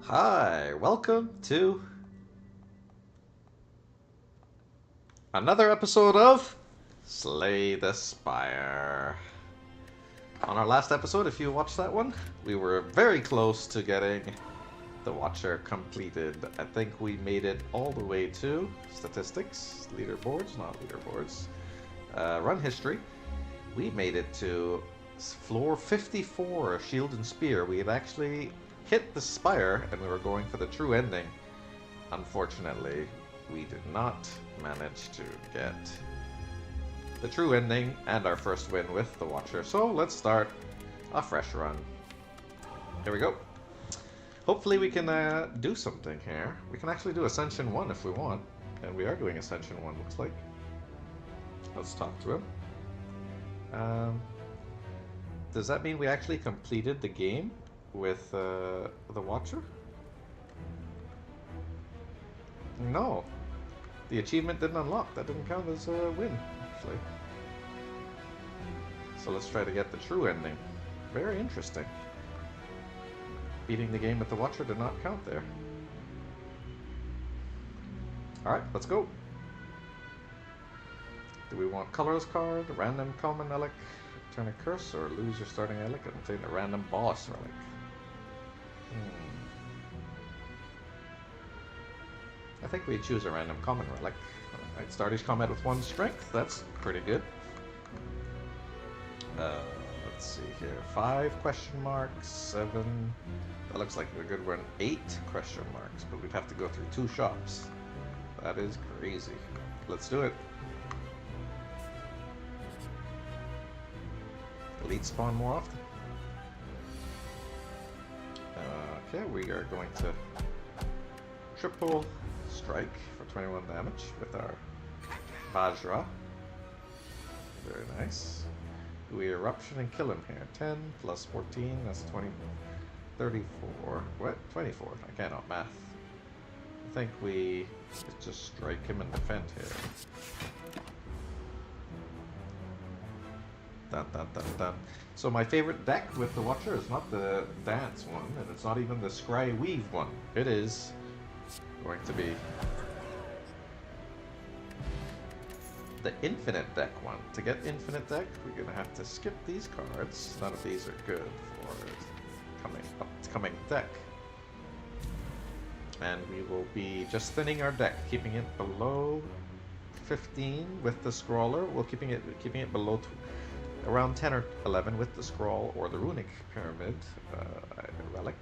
Hi, welcome to another episode of Slay the Spire. On our last episode, if you watched that one, we were very close to getting the Watcher completed. I think we made it all the way to statistics, leaderboards, not leaderboards, run history. We made it to floor 54, Shield and Spear. We had actually hit the Spire and we were going for the true ending. Unfortunately, we did not manage to get the true ending and our first win with the Watcher. So let's start a fresh run. Here we go. Hopefully we can do something here. We can actually do Ascension 1 if we want. And we are doing Ascension 1, looks like. Let's talk to him. Does that mean we actually completed the game with the Watcher? No. The achievement didn't unlock. That didn't count as a win, actually. So let's try to get the true ending. Very interesting. Beating the game with the Watcher did not count there. Alright, let's go. Do we want colorless card, random common relic, turn a curse, or lose your starting relic and obtain a random boss relic? I think we choose a random common relic. Alright, start each combat with 1 strength. That's pretty good. Let's see here. 5 question marks, 7. That looks like a good one. 8 question marks, but we'd have to go through 2 shops. That is crazy. Let's do it. Elite spawn more often. Okay, we are going to triple strike for 21 damage with our Vajra. Very nice. Do we eruption and kill him here? 10 plus 14, that's 20, 34. What? 24. I cannot math. I think we just strike him and defend here. Dun, dun, dun, dun. So my favorite deck with the Watcher is not the dance one, and it's not even the scry weave one. It is going to be the infinite deck one. To get infinite deck, we're gonna have to skip these cards. None of these are good for upcoming deck. And we will be just thinning our deck, keeping it below 15 with the scrawler. We're keeping it below around 10 or 11 with the scroll or the runic pyramid relic.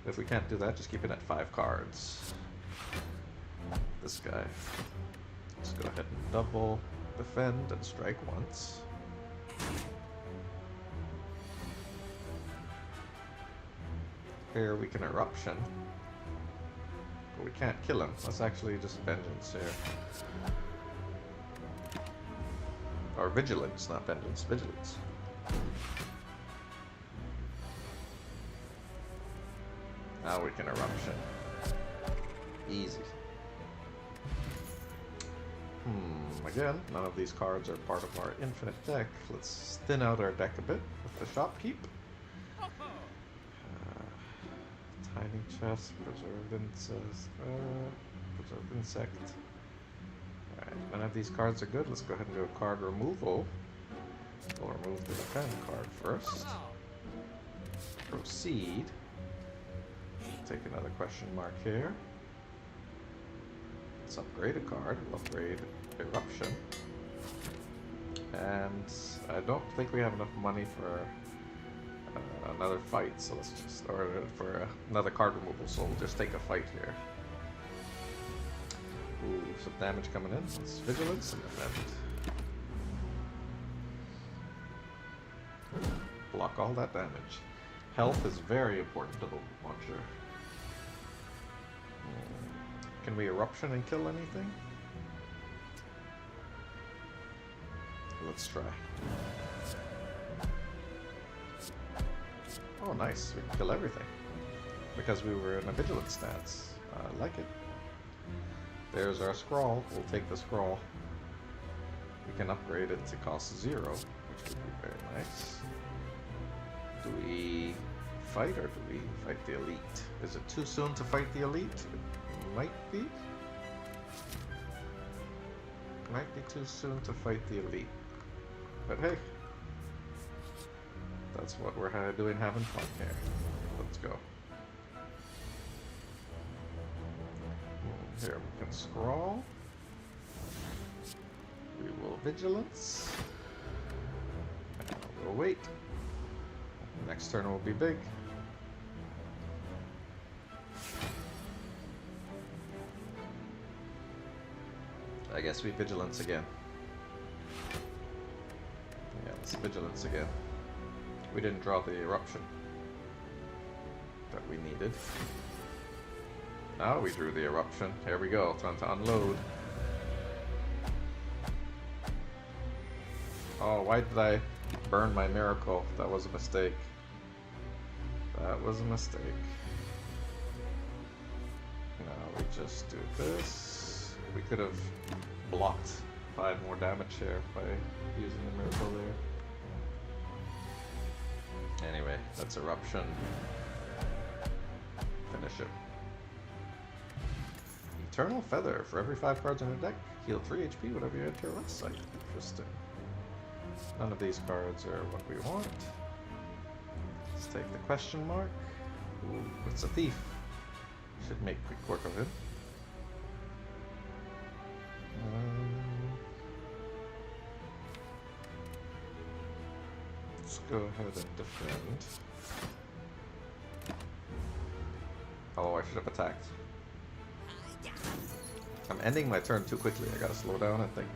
If we can't do that, just keep it at 5 cards. This guy. Let's go ahead and double defend and strike once. Here we can eruption. But we can't kill him. That's actually just vengeance here. Or vigilance, not vengeance, vigilance. Now we can eruption. Easy. Again, none of these cards are part of our infinite deck. Let's thin out our deck a bit with the shopkeep. Tiny chest, preserved insect. Alright, none of these cards are good. Let's go ahead and do a card removal. We'll remove the defend card first. Proceed. Take another question mark here. Let's upgrade a card. We'll upgrade Eruption. And I don't think we have enough money for another fight, so let's just, or for another card removal, so we'll just take a fight here. Ooh, some damage coming in. It's vigilance and defend. Block all that damage. Health is very important to the Watcher. Can we eruption and kill anything? Let's try. Oh, nice. We can kill everything. Because we were in a vigilance stance. I like it. There's our scroll. We'll take the scroll. We can upgrade it to cost 0, which would be very nice. Do we fight, or do we fight the elite? Is it too soon to fight the elite? It might be. Might be too soon to fight the elite. But hey, that's what we're doing, having fun here. Let's go. Here we can scroll. We will vigilance. And we'll wait. Next turn will be big. I guess we vigilance again. Yeah, let's vigilance again. We didn't draw the eruption that we needed. Now we drew the eruption. Here we go. Time to unload. Oh, why did I burn my miracle? That was a mistake. That was a mistake. Now we just do this. We could have blocked 5 more damage here by using the miracle there. Anyway, that's eruption. Finish it. Eternal Feather. For every 5 cards in your deck, heal 3 HP whenever you enter a rest site. Interesting. None of these cards are what we want. Let's take the question mark. Ooh, it's a thief. Should make quick work of him. Let's go ahead and defend. Oh, I should have attacked. I'm ending my turn too quickly. I gotta slow down and think.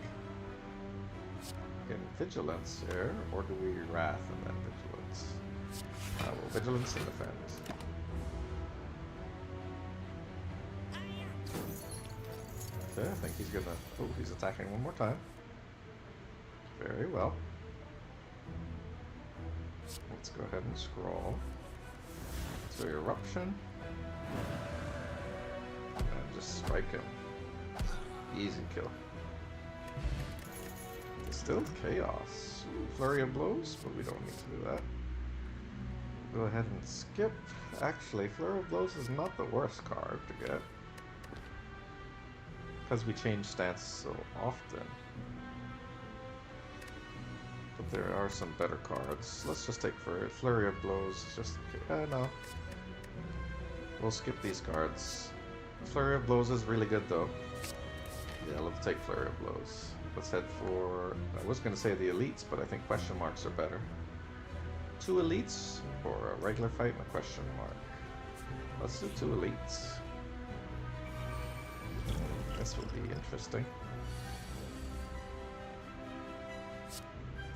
Getting vigilance here, or do we wrath and then vigilance? Well, vigilance and defend. Okay, I think he's gonna. Oh, he's attacking one more time. Very well. Let's go ahead and scroll. So eruption. And just strike him. Easy kill. Still chaos. Ooh, flurry of blows, but we don't need to do that. Go ahead and skip. Actually, flurry of blows is not the worst card to get, because we change stance so often. But there are some better cards. Let's just take flurry of blows. Just no. We'll skip these cards. Flurry of blows is really good though. Yeah, let's take flurry of blows. Let's head for, I was going to say the elites, but I think question marks are better. 2 elites, or a regular fight and a question mark. Let's do 2 elites. This will be interesting.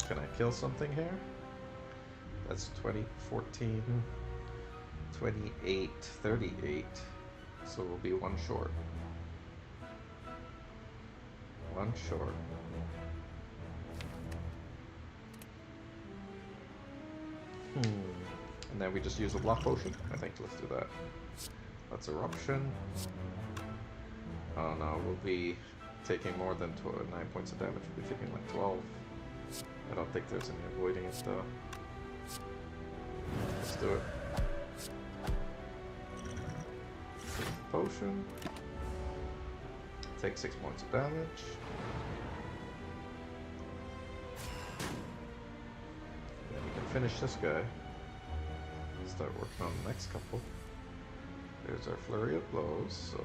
Can I kill something here? That's 20, 14, 28, 38. So we'll be 1 short. 1 short. And then we just use a block potion. I think let's do that. That's eruption. Oh no, we'll be taking more than 9 points of damage. We'll be taking like 12. I don't think there's any avoiding it though. Let's do it. Take the potion. Take 6 points of damage. And then we can finish this guy. Start working on the next couple. There's our flurry of blows. So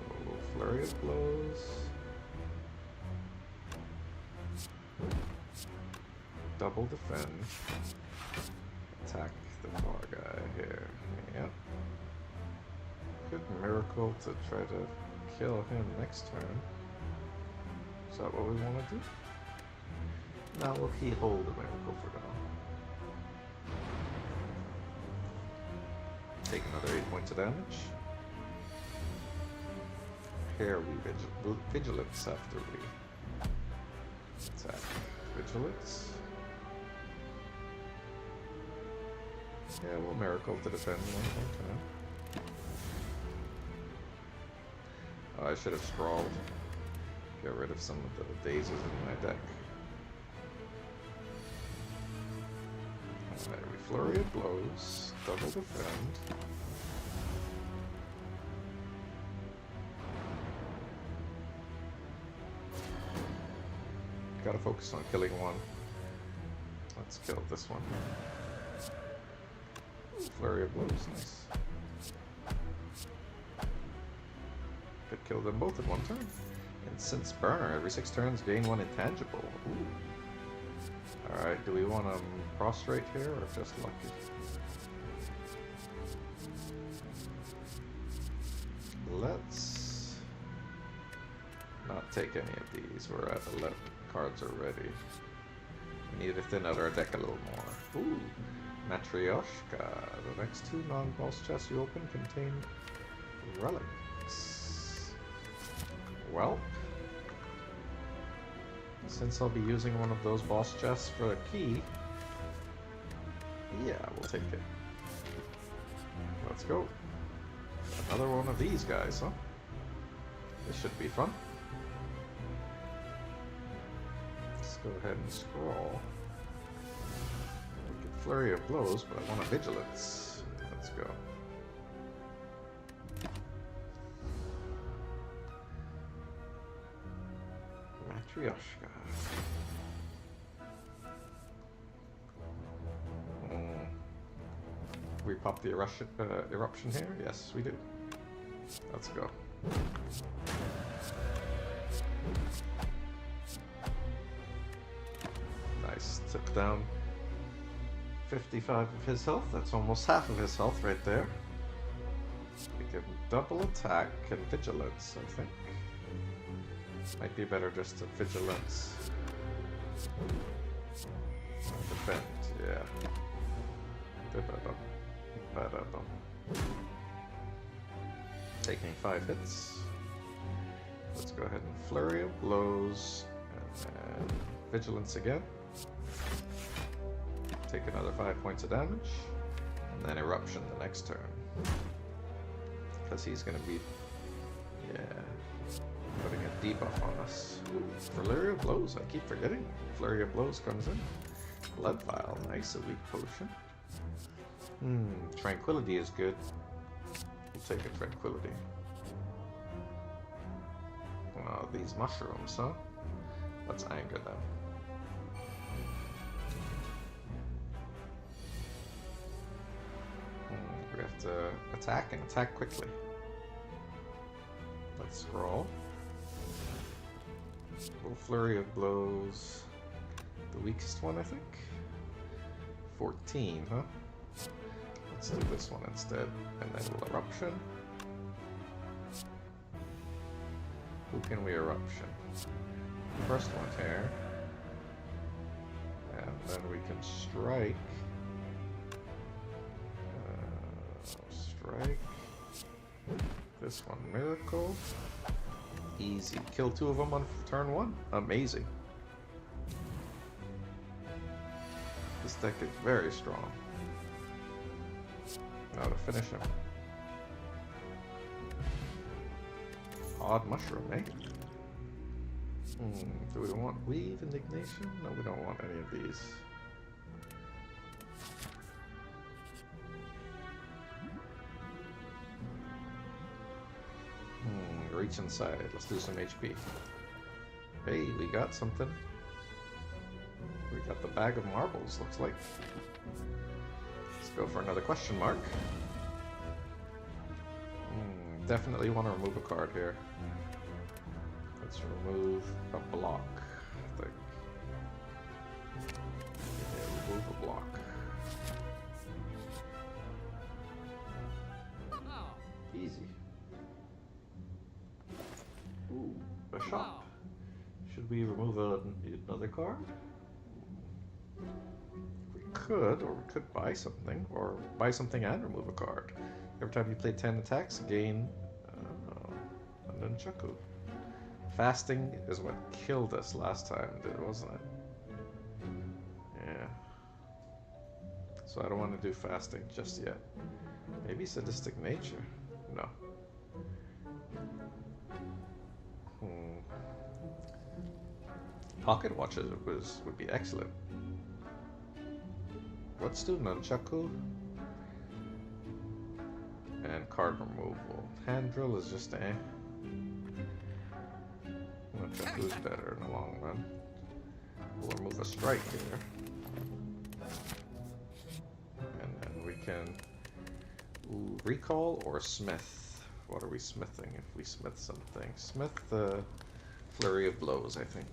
flurry of blows. Double defend. Attack the far guy here. Yep. Good miracle to try to kill him next turn. Is that what we want to do? No, we'll hold the miracle for now. Take another 8 points of damage. Here we vigilance after we attack. Vigilance. Yeah, we'll miracle to defend one more time. Oh, I should have scrawled. Get rid of some of the dazes in my deck. Alright, we Flurry of blows. Double defend. Gotta focus on killing one. Let's kill this one. Flurry of blows, nice. Could kill them both in one turn. And since burner, every 6 turns gain 1 intangible. Ooh. Alright, do we want to prostrate here or just lucky? Let's not take any of these. We're at 11 cards already. We need to thin out our deck a little more. Ooh, Matryoshka. The next 2 non-boss chests you open contain relics. Well, since I'll be using one of those boss chests for a key, yeah, we'll take it. Let's go. Another one of these guys, huh? This should be fun. Let's go ahead and scroll. We can Flurry of Blows, but I want a Vigilance. Let's go. Matryoshka. We pop the eruption here? Yes, we do. Let's go. Nice. Took down 55 of his health. That's almost half of his health right there. We can double attack and vigilance, I think. Might be better just to vigilance. Defend, yeah. Taking 5 hits. Let's go ahead and Flurry of Blows, and then Vigilance again. Take another 5 points of damage, and then Eruption the next turn. Because he's going to be, putting a debuff on us. Flurry of Blows, I keep forgetting. Flurry of Blows comes in. Blood Vial, nice, a weak potion. Tranquility is good. We'll take a Tranquility. Oh, these mushrooms, huh? Let's anger them. We have to attack and attack quickly. Let's scroll. Little Flurry of Blows. The weakest one, I think? 14, huh? Let's do this one instead, and then we'll Eruption. Who can we Eruption? First one here. And then we can strike. Strike. This one, Miracle. Easy. Kill 2 of them on turn 1. Amazing. This deck is very strong. Now to finish him. Odd mushroom, eh? Do we want Weave, Indignation? No, we don't want any of these. Reach inside. Let's do some HP. Hey, we got something. We got the bag of marbles, looks like. Let's go for another question mark. Definitely want to remove a card here. Let's remove a block, I think. Yeah, remove a block. Easy. Ooh, a shop. Should we remove another card? We could, or we could buy something, or buy something and remove a card. Every time you play 10 attacks, gain a nunchaku. Fasting is what killed us last time, wasn't it? Yeah. So I don't want to do fasting just yet. Maybe sadistic nature? No. Pocket watches would be excellent. let's do nunchaku and card removal. Hand drill is just Nunchaku's better in the long run. We'll remove a strike here. And then we can recall or smith. What are we smithing if we smith something? Smith the flurry of blows, I think.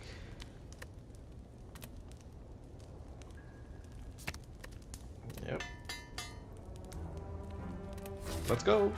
Yep. Let's go!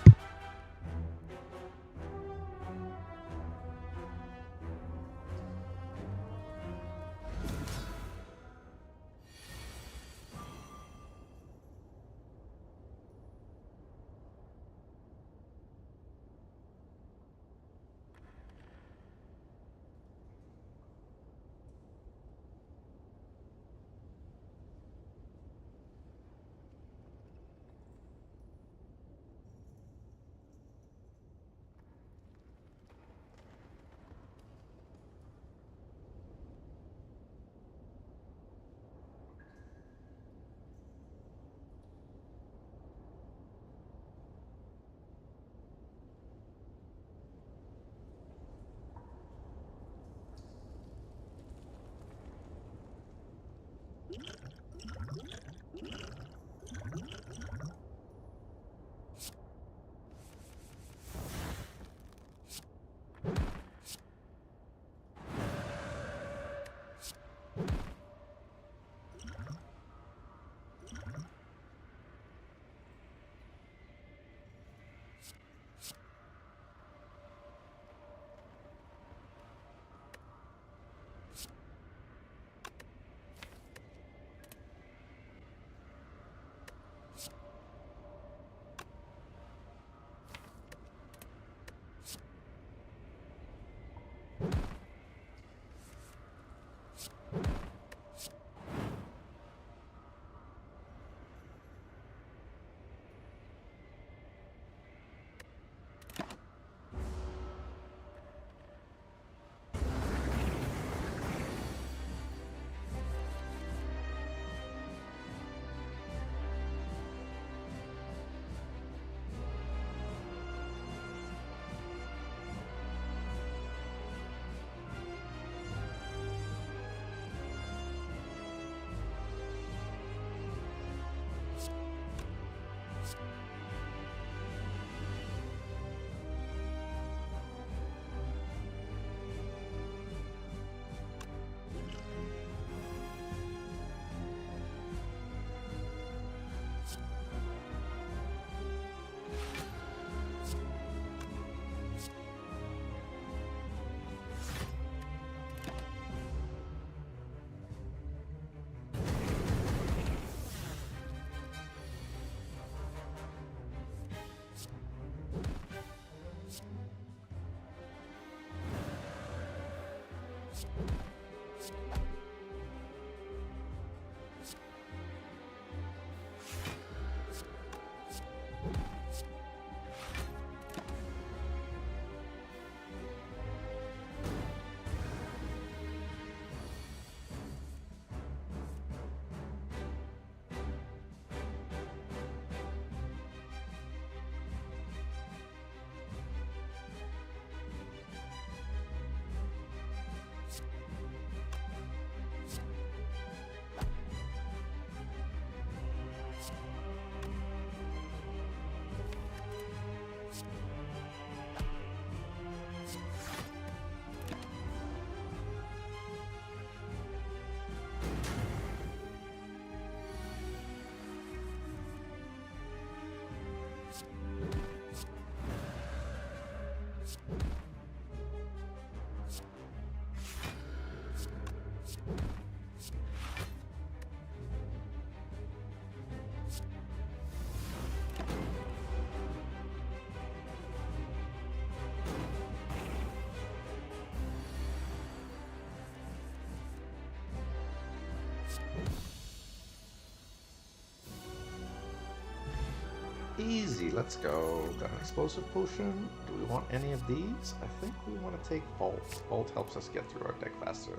Easy, let's go. Got an explosive potion. Do we want any of these? I think we want to take Bolt. Bolt helps us get through our deck faster.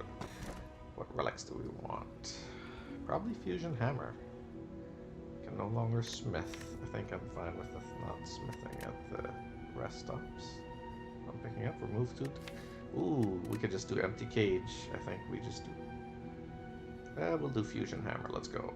What relics do we want? Probably Fusion Hammer. can no longer smith. I think I'm fine with not smithing at the rest stops. I'm picking up, remove tooth. Ooh, we could just do empty cage. I think we just do... we'll do fusion hammer, let's go.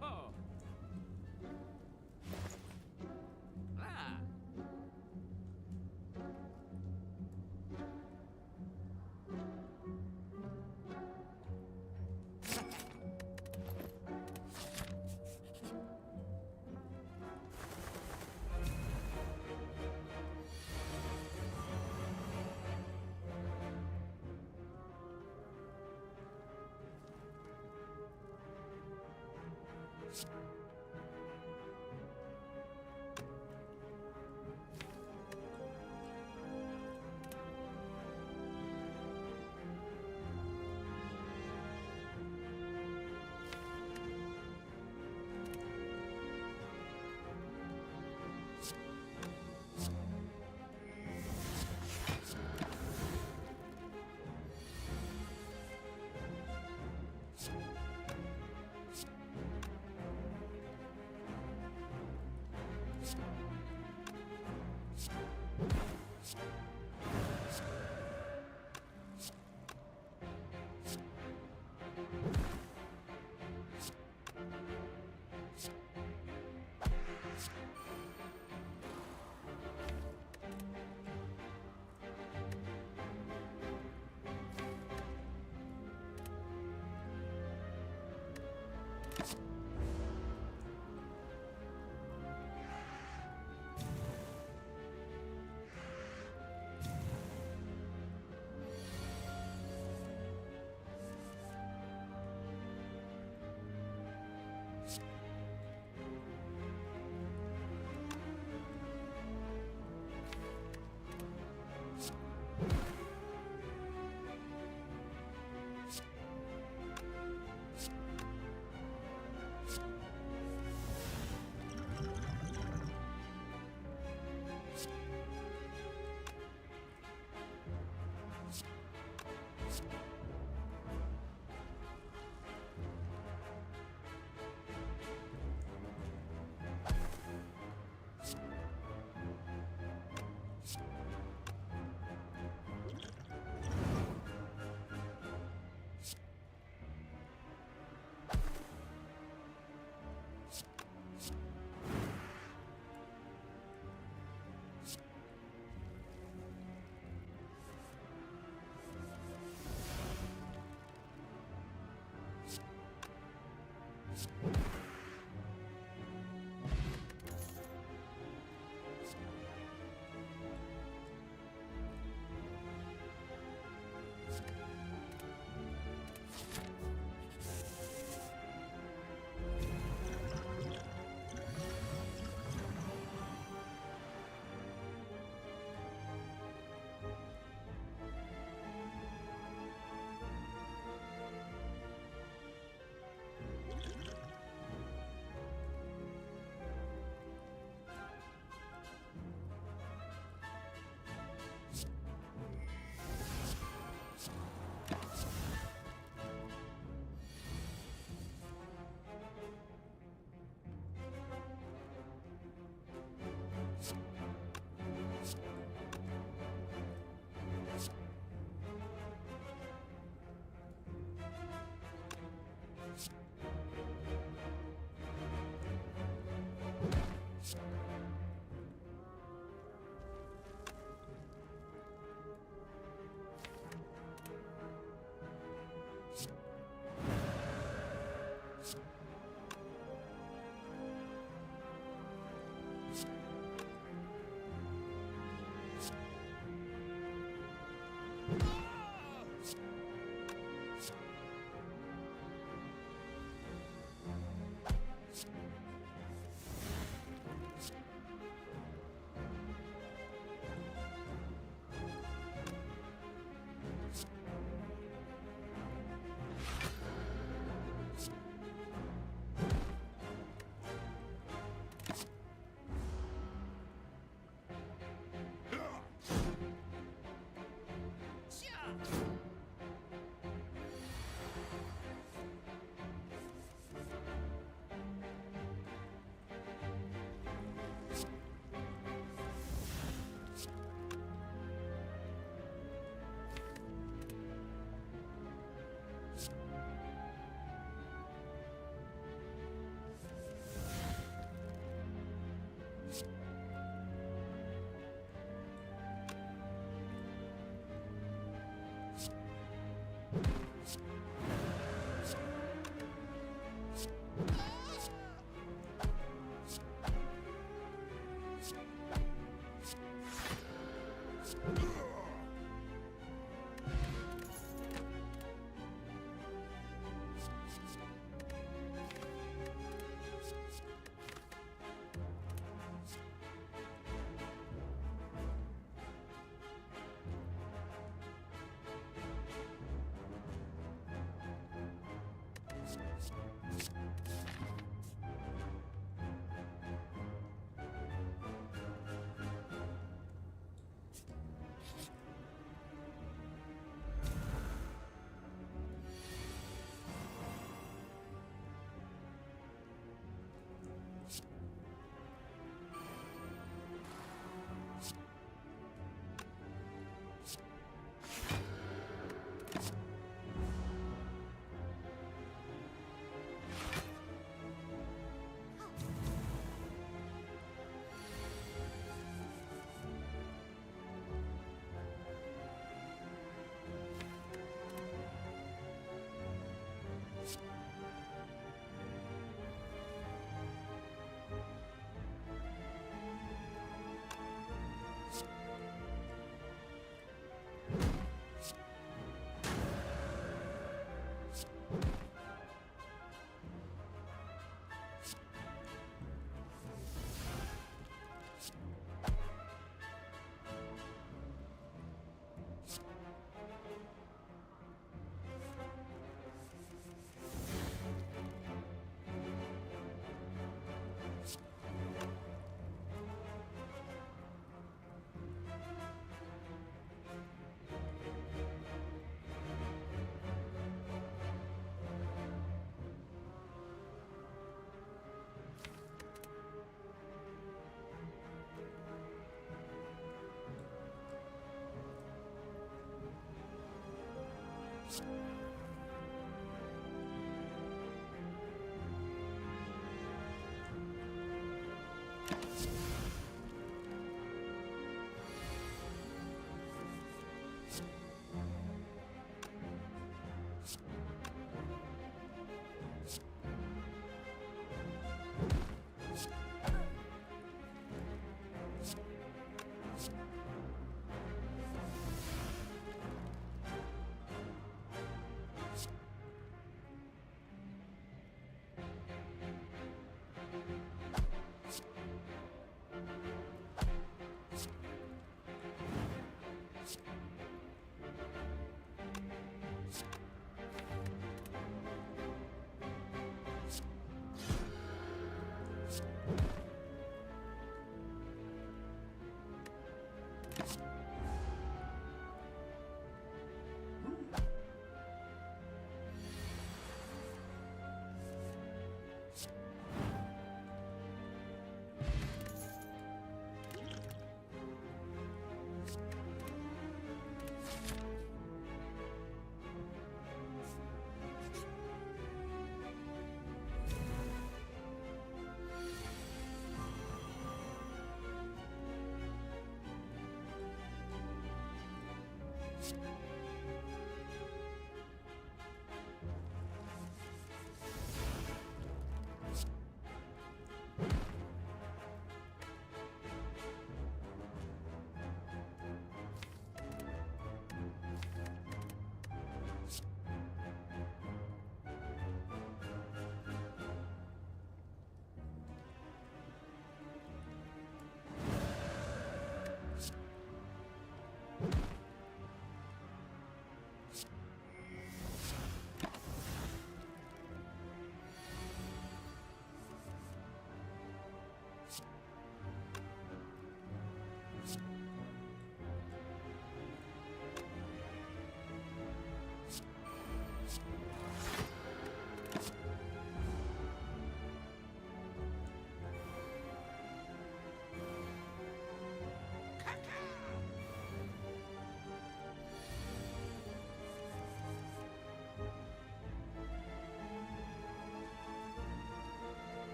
Oh. Ah.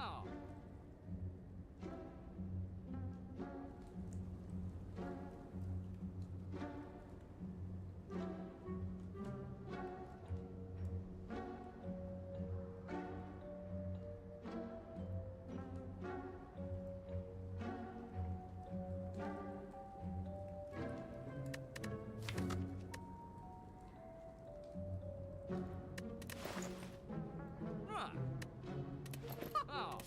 Oh. Huh. Oh.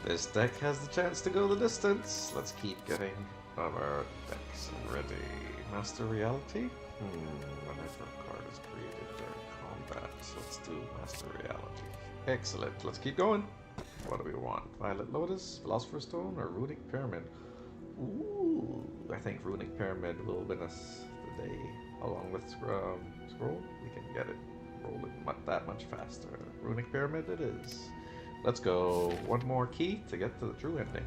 This deck has the chance to go the distance. Let's keep getting our decks ready. Master Reality? Whenever a card is created during combat. Let's do Master Reality. Excellent. Let's keep going. What do we want? Violet Lotus, Philosopher's Stone, or Runic Pyramid? Ooh, I think Runic Pyramid will win us the day. Along with Scroll, we can get it rolling that much faster. Runic Pyramid it is. Let's go. One more key to get to the true ending.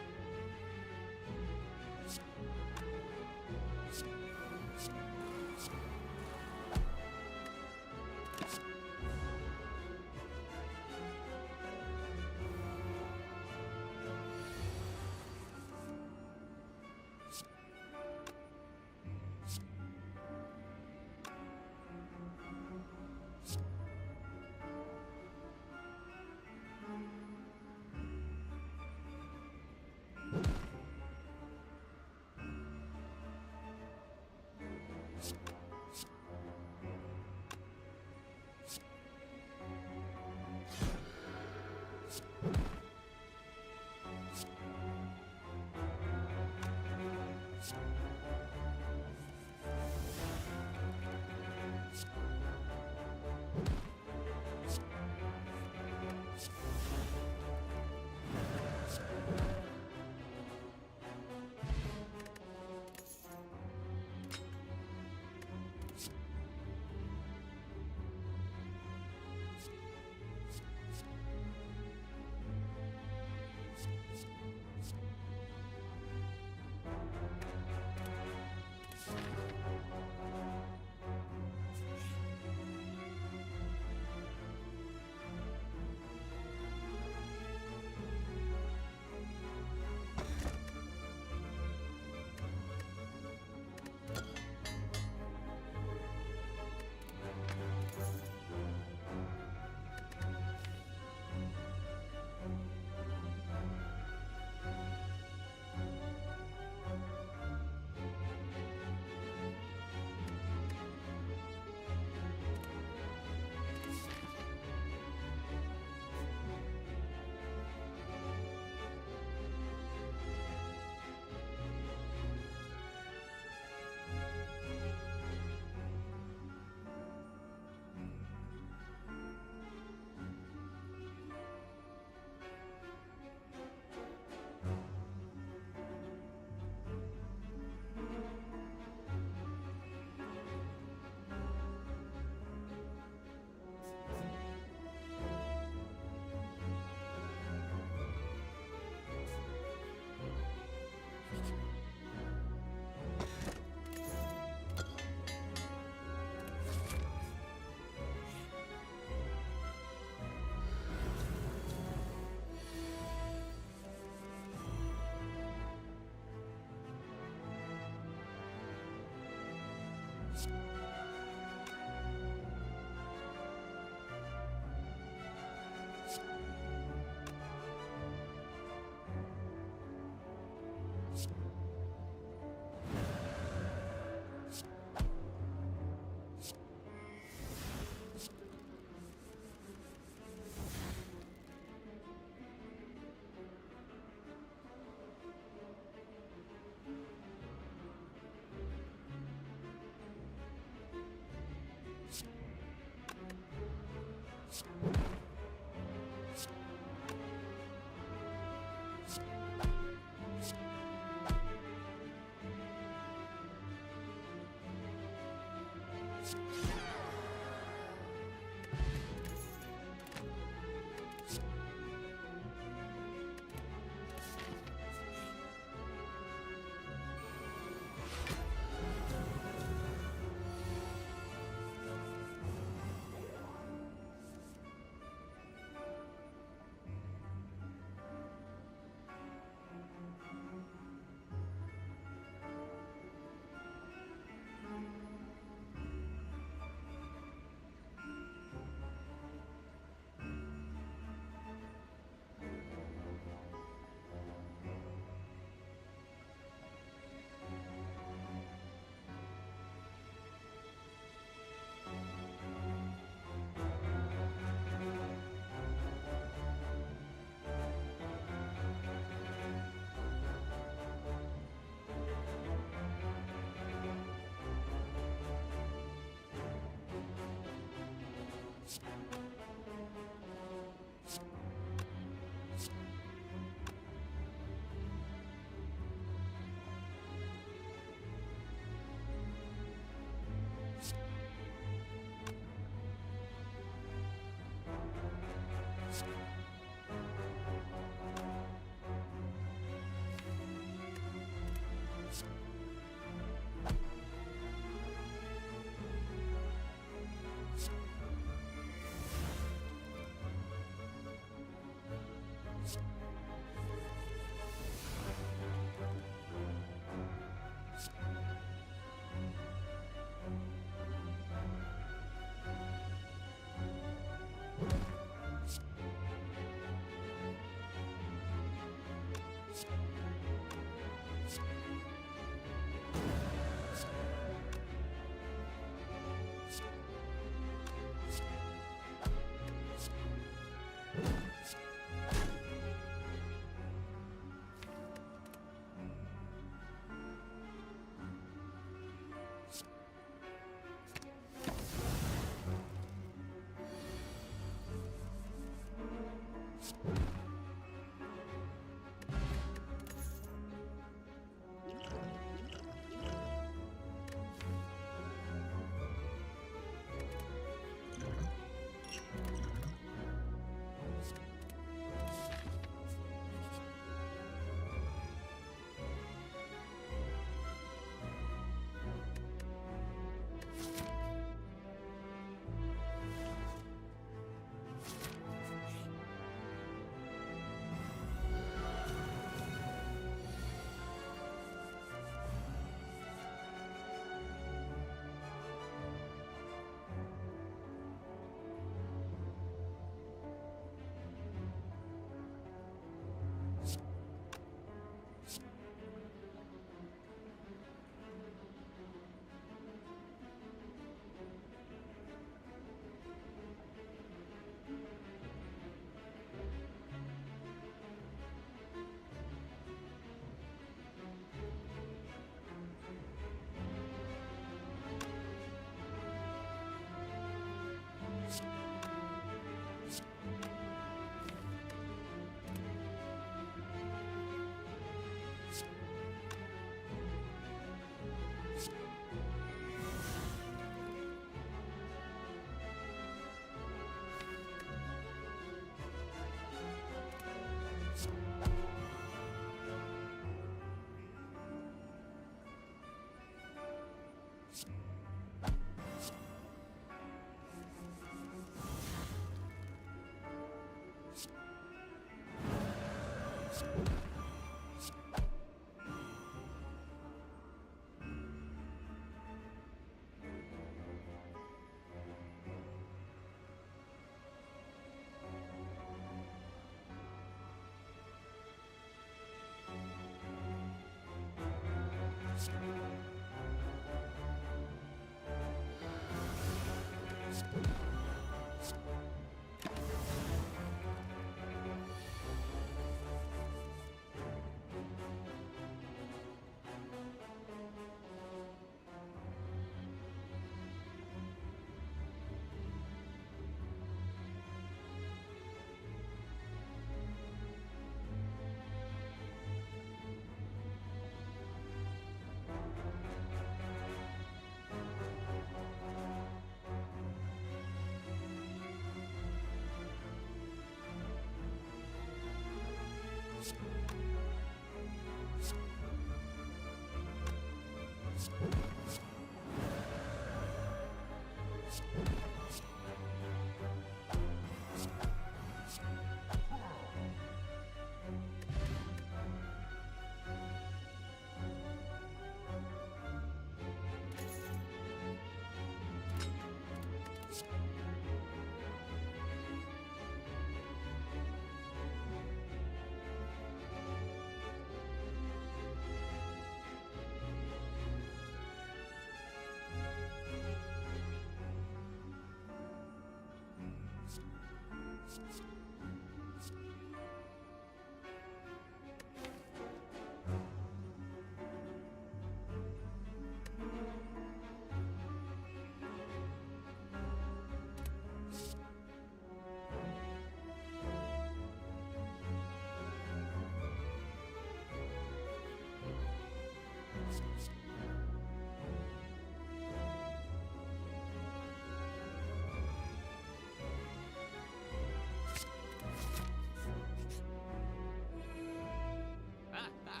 Ah, ah.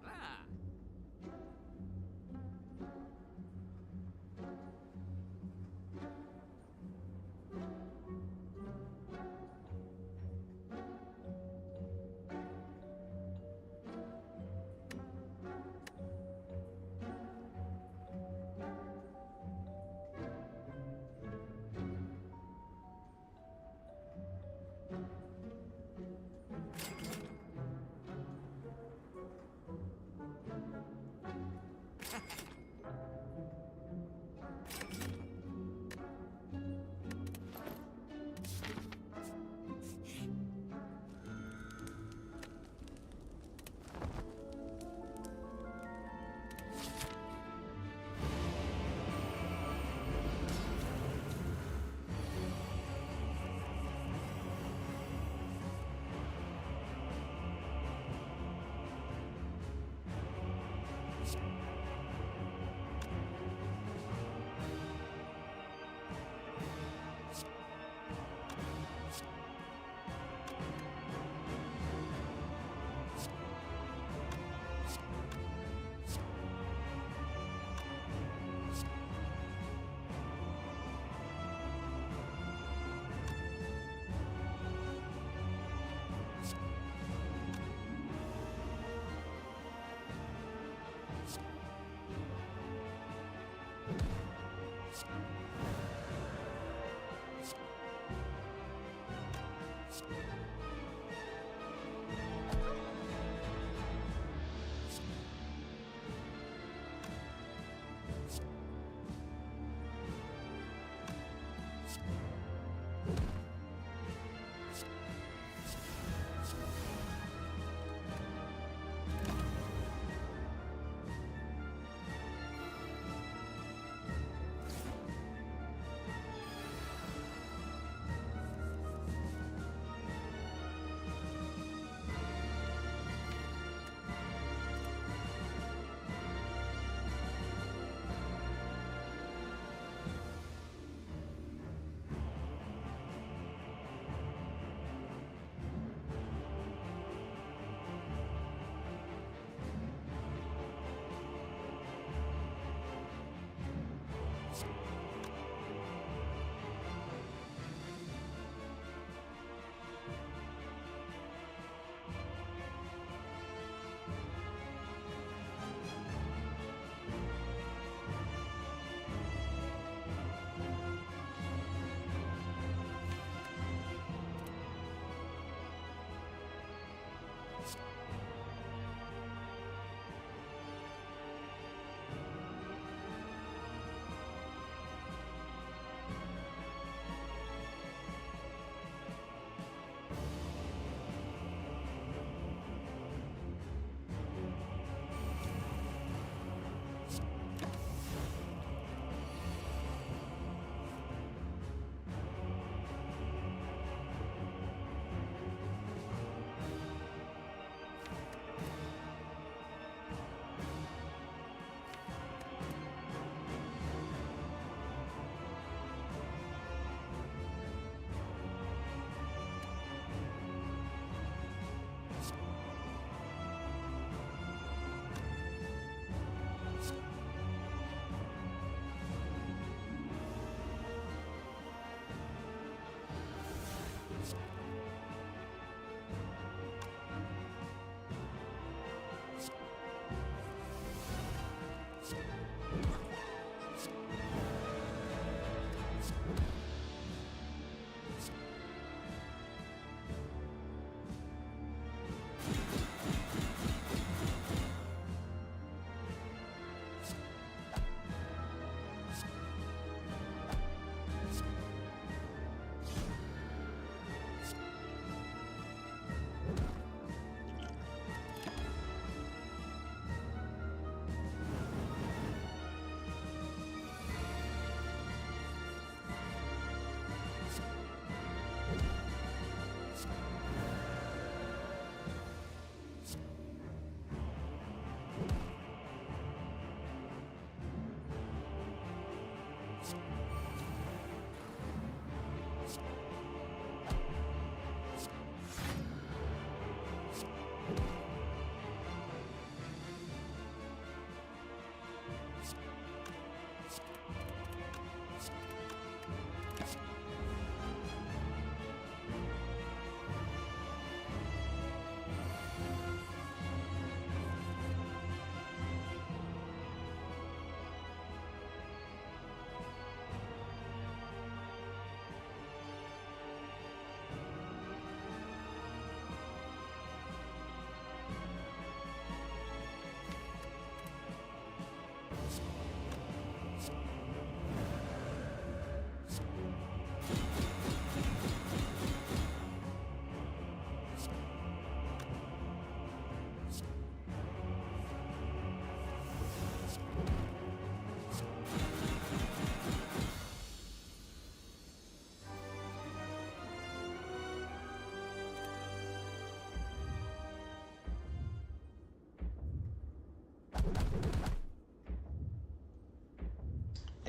Ah.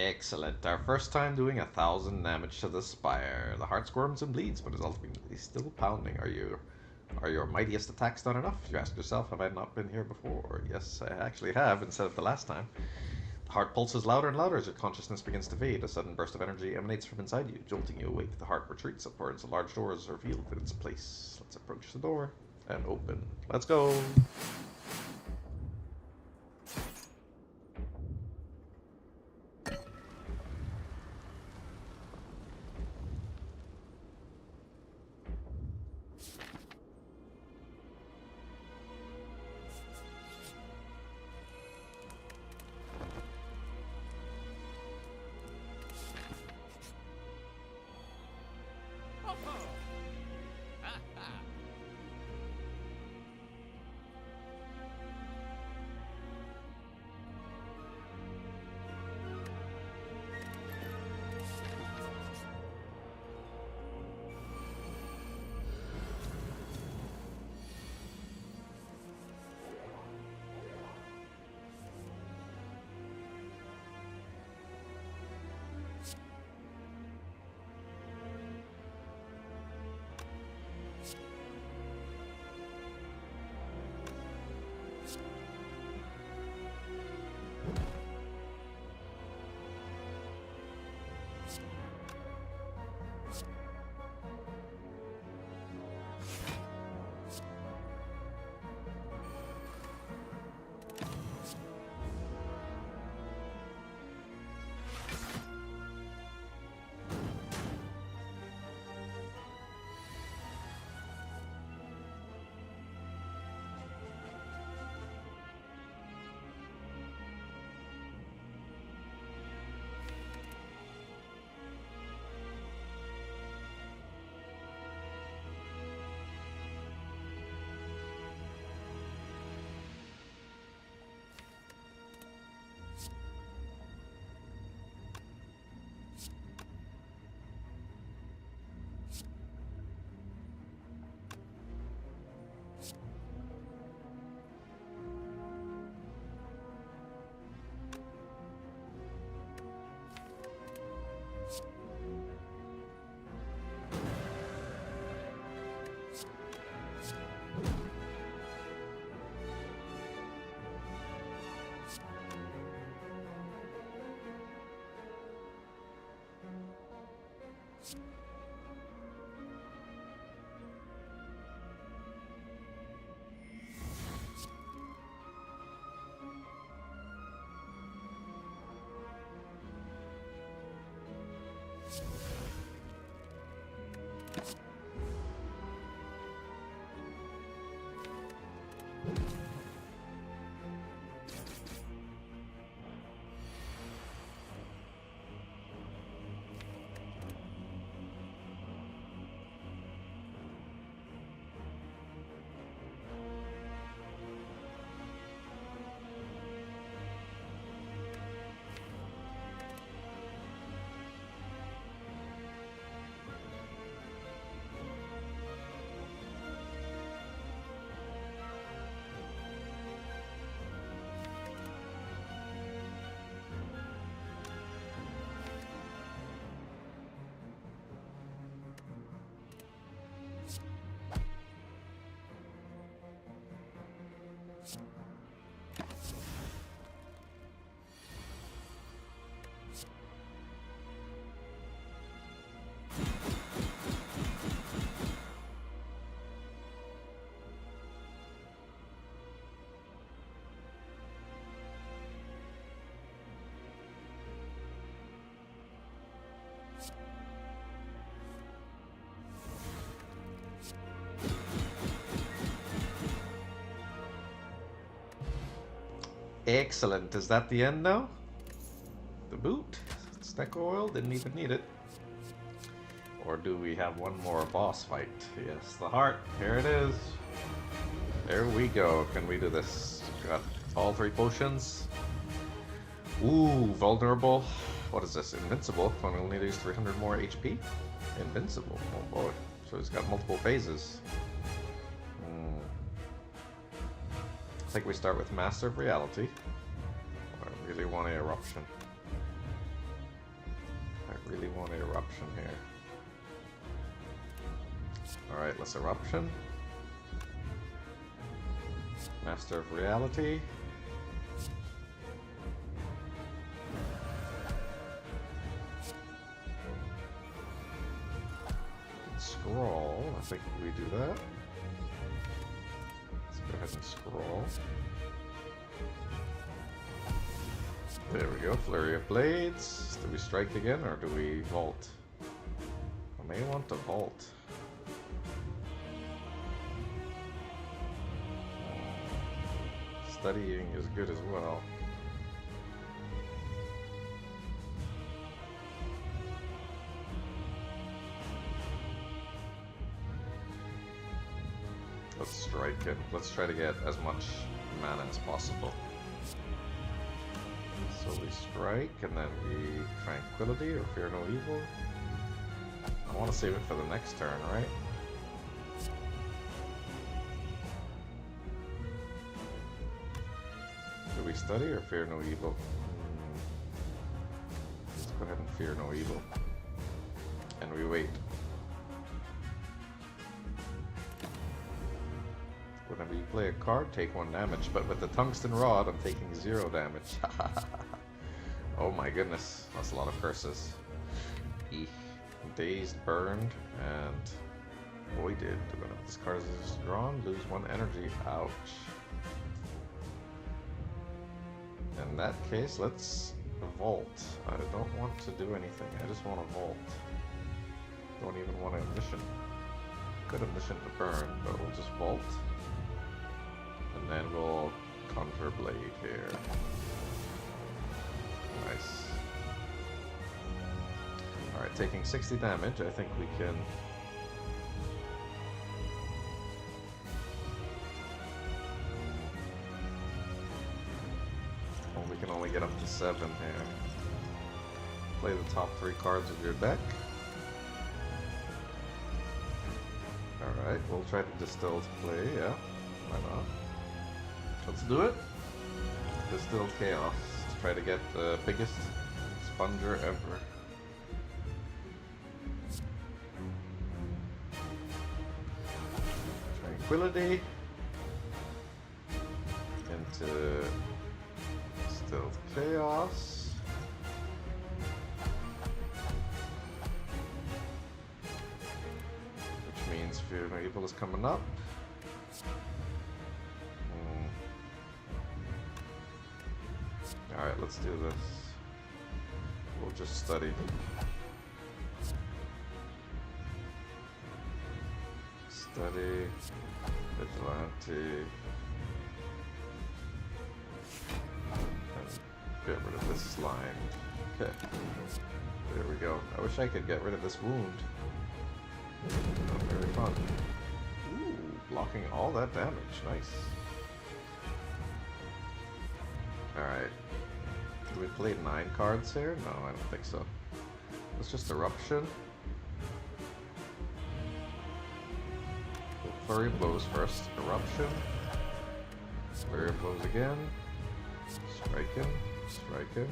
Excellent. Our first time doing 1,000 damage to the Spire. The heart squirms and bleeds, but is ultimately still pounding. Are your mightiest attacks done enough? You ask yourself, have I not been here before? Yes, I actually have, instead of the last time. The heart pulses louder and louder as your consciousness begins to fade. A sudden burst of energy emanates from inside you, jolting you awake. The heart retreats upwards. A large door is revealed in its place. Let's approach the door and open. Let's go! Ho ho! Ha ha! Excellent. Is that the end now? The boot? Snack oil? Didn't even need it. Or do we have one more boss fight? Yes, the heart. Here it is. There we go. Can we do this? Got all 3 potions. Ooh, vulnerable. What is this? Invincible. Only needs 300 more HP. Invincible. Oh boy. So he's got multiple phases. I think we start with Master of Reality. I really want an eruption. Really want an eruption here. Alright, let's eruption. Master of Reality. Scroll. I think we do that. Let's go ahead and scroll. There we go. Flurry of Blades. Do we strike again or do we vault? I may want to vault. Studying is good as well. Let's strike it. Let's try to get as much mana as possible. So we strike, and then we Tranquility or Fear No Evil. I want to save it for the next turn, right? Do we study or Fear No Evil? Let's go ahead and Fear No Evil. And we wait. Whenever you play a card, take 1 damage. But with the Tungsten Rod, I'm taking 0 damage. Oh my goodness. That's a lot of curses. Eek. Dazed, burned, and voided. Whenever this card is drawn, lose 1 energy. Ouch. In that case, let's vault. I don't want to do anything. I just want to vault. Don't even want to omniscient. Could omniscient to burn, but we'll just vault. And then we'll Conjure Blade here. Nice. Alright, taking 60 damage, I think we can... Well, we can only get up to 7 here. Play the top 3 cards of your deck. Alright, we'll try to distill to play, yeah. Why not? Let's do it. Distill Chaos to try to get the biggest sponger ever. Tranquility into Distilled Chaos. Which means Fear No Evil is coming up. Alright, let's do this. We'll just study. Study. Vigilante. And get rid of this slime. Okay. There we go. I wish I could get rid of this wound. Very fun. Ooh, blocking all that damage. Nice. Alright. We played 9 cards here? No, I don't think so. It's just Eruption. Flurry of Blows first. Eruption. Flurry of Blows again. Striking. Striking.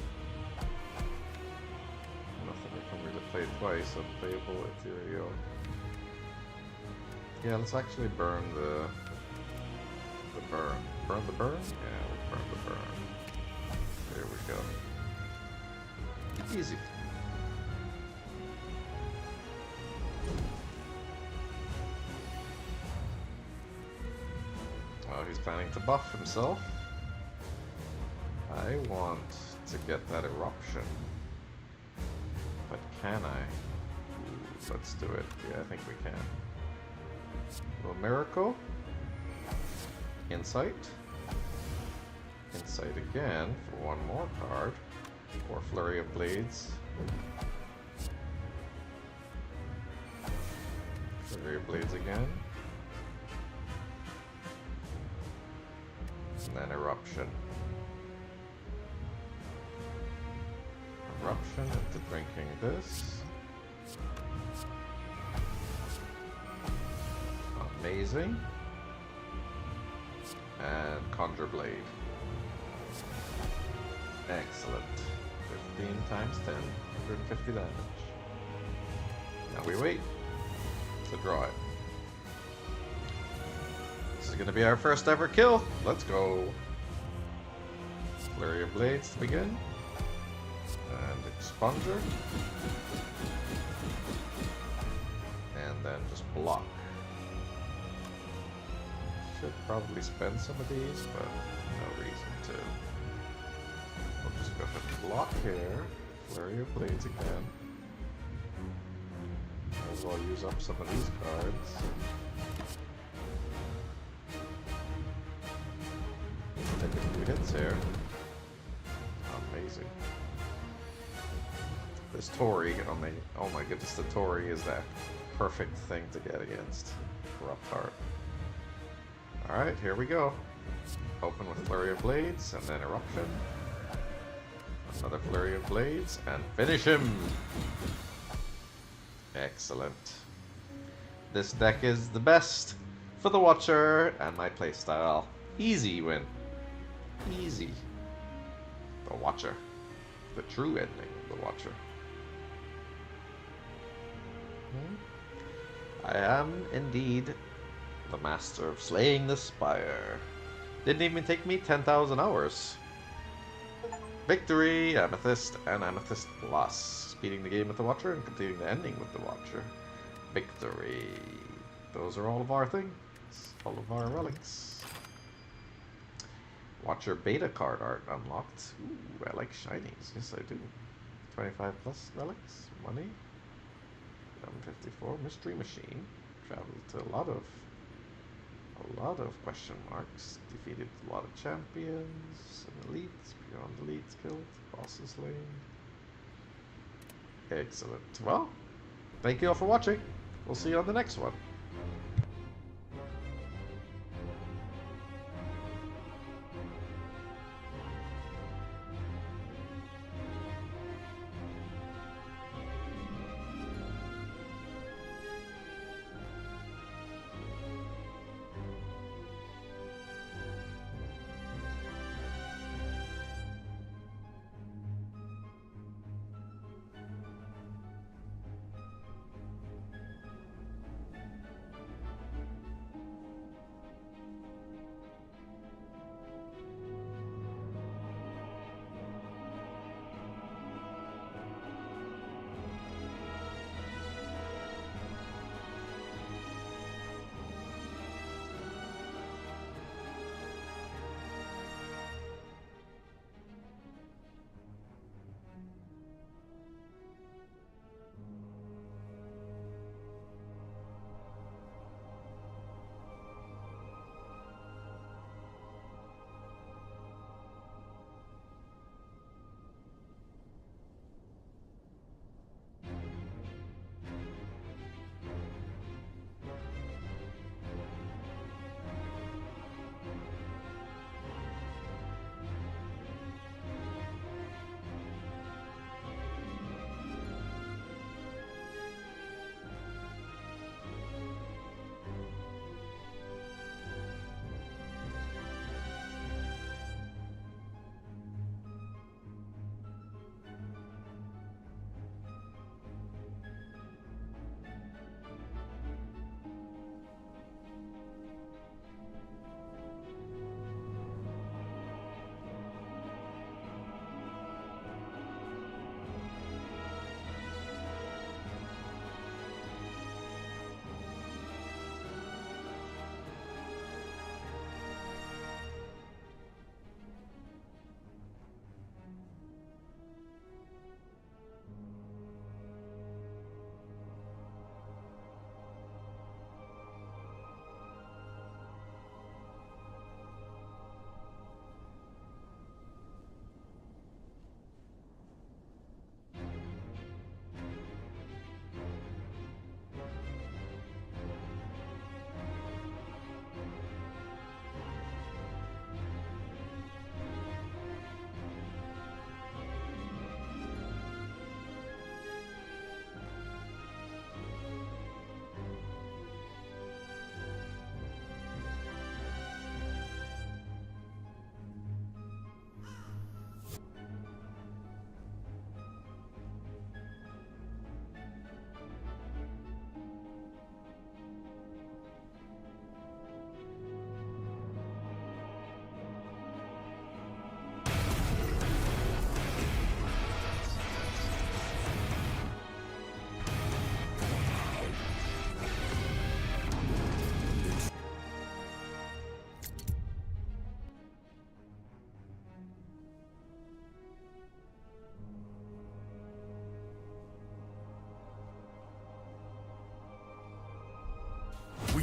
Nothing I can really play twice. Unplayable Ethereal. Yeah, let's actually burn the burn. Burn the burn? Yeah, we'll burn the burn. There we go. Easy. Oh, he's planning to buff himself. I want to get that eruption. But can I? Ooh, let's do it. Yeah, I think we can. Little miracle. Insight. Insight again for 1 more card. Or Flurry of Blades. Flurry of Blades again. And then Eruption. Eruption into drinking this. Amazing. And Conjure Blade. Excellent. 15 times 10, 150 damage. And we wait to draw it. This is going to be our first ever kill. Let's go. Flurry of Blades to begin. And Expunger. And then just block. Should probably spend some of these, but no reason to. We'll just go ahead and block here. Flurry of Blades again. Might as well use up some of these cards. Take a few hits here. Amazing. This Tori, oh my goodness, the Tori is that perfect thing to get against Corrupt Heart. Alright, here we go. Open with Flurry of Blades, and then Eruption. Another Flurry of Blades, and finish him! Excellent. This deck is the best for the Watcher and my playstyle. Easy win. Easy. The Watcher. The true ending of the Watcher. I am indeed the master of slaying the Spire. Didn't even take me 10,000 hours. Victory, Amethyst, and Amethyst Plus. Beating the game with the Watcher and completing the ending with the Watcher. Victory. Those are all of our things. All of our relics. Watcher beta card art unlocked. Ooh, I like shinies. Yes, I do. 25 plus relics. Money. 754. Mystery Machine. Traveled to a lot of question marks. Defeated a lot of champions and elites. Beyond elites killed. Bosses slain. Excellent. Well, thank you all for watching. We'll see you on the next one.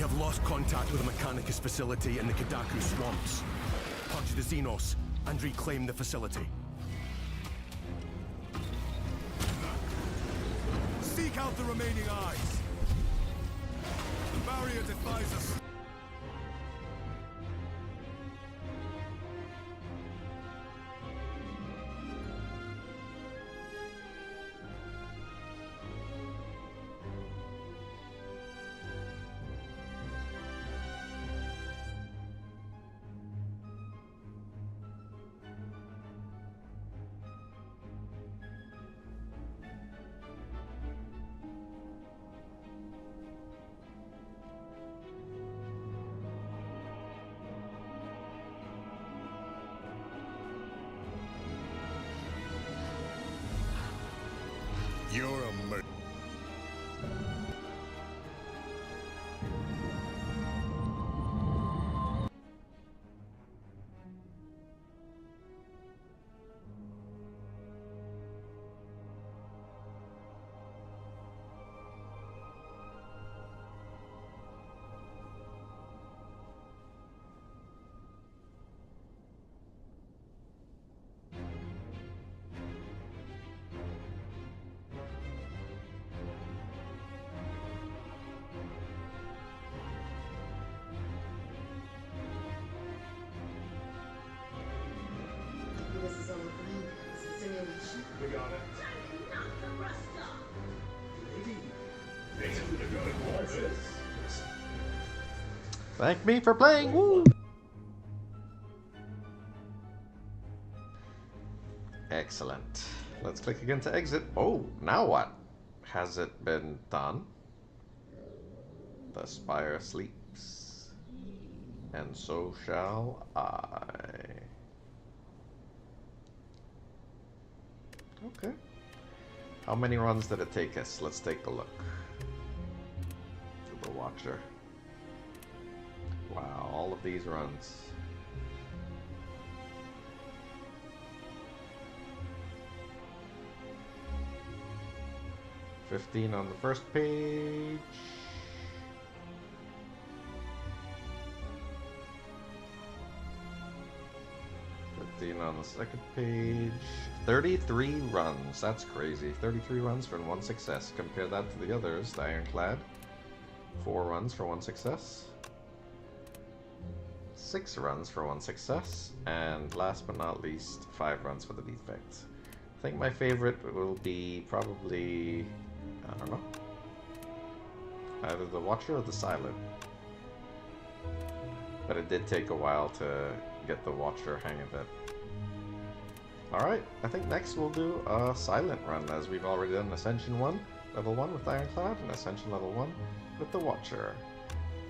have lost contact with the Mechanicus facility in the Kadaku swamps. Purge the Xenos and reclaim the facility. Seek out the remaining eyes. The barrier defies us. You're a murderer. This is all a dream. It's a simulation. We got it. Knock the rust off. Maybe we could go to all this. Thank me for playing. Woo! Excellent. Let's click again to exit. Oh, now what? Has it been done? The Spire sleeps, and so shall I. Okay. How many runs did it take us? Let's take a look. To the Watcher. Wow, all of these runs. $15 on the first page. $15 on the second page. 33 runs. That's crazy. 33 runs for one success. Compare that to the others. The Ironclad. 4 runs for 1 success. 6 runs for 1 success. And last but not least, 5 runs for the defects. I think my favorite will be probably, I don't know, either the Watcher or the Silent. But it did take a while to get the Watcher hang of it. Alright, I think next we'll do a Silent run, as we've already done Ascension 1, Level 1 with Ironclad, and Ascension Level 1 with the Watcher.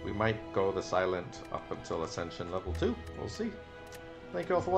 We might go the Silent up until Ascension Level 2, we'll see. Thank you all for watching.